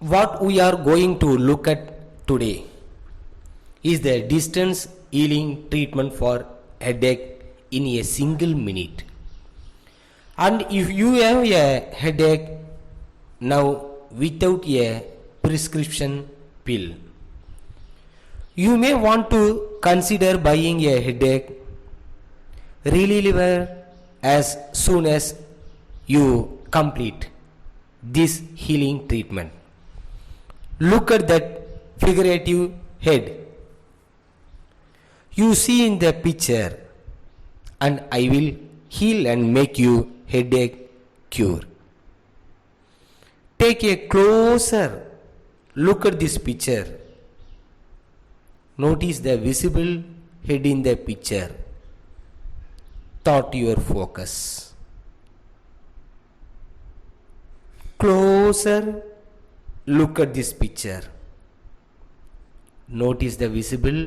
What we are going to look at today is the distance healing treatment for headache in a single minute. And if you have a headache now without a prescription pill, you may want to consider buying a headache reliever as soon as you complete this healing treatment. Look at that figurative head you see in the picture, and I will heal and make you headache cure. Take a closer look at this picture. Notice the visible head in the picture. Thought your focus. Closer look at this picture. Notice the visible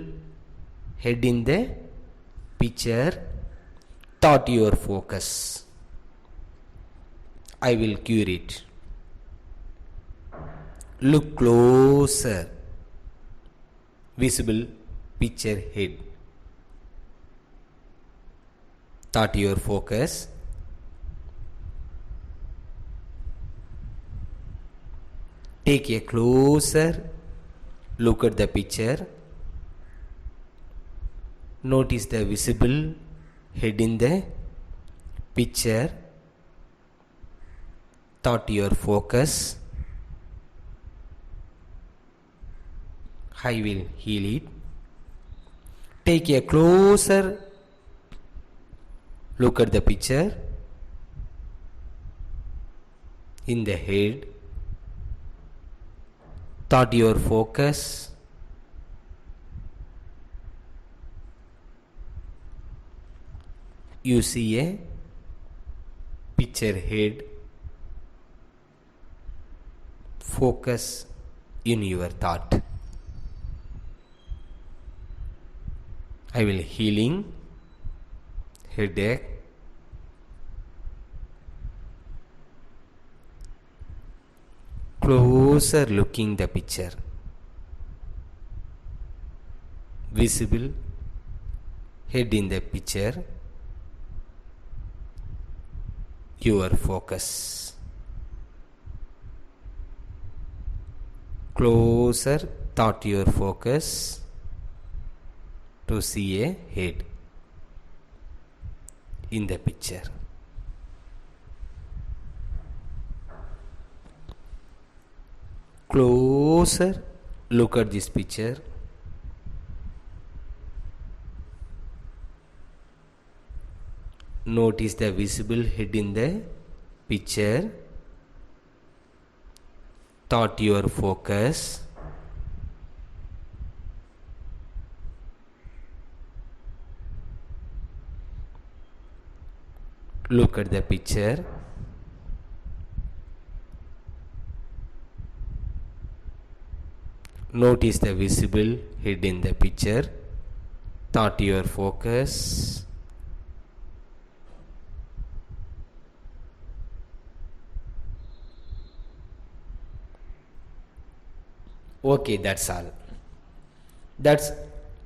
head in the picture. Thought your focus. I will cure it. Look closer. Visible picture head. Thought your focus. Take a closer look at the picture. Notice the visible head in the picture. Thought your focus. I will heal it. Take a closer look at the picture in the head. Thought your focus. You see a picture head. Focus in your thought. I will healing headache. Closer looking the picture. Visible head in the picture. Your focus. Closer thought your focus to see a head in the picture. Closer look at this picture. Notice the visible head in the picture. Thought your focus. Look at the picture. Notice the visible head in the picture. Thought your focus. Okay, that's all. That's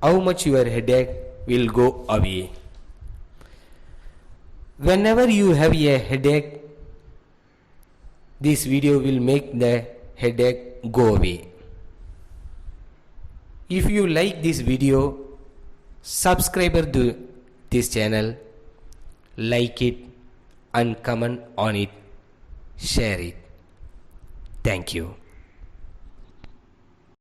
how much your headache will go away. Whenever you have a headache, this video will make the headache go away. If you like this video, subscribe to this channel, like it and comment on it, share it. Thank you.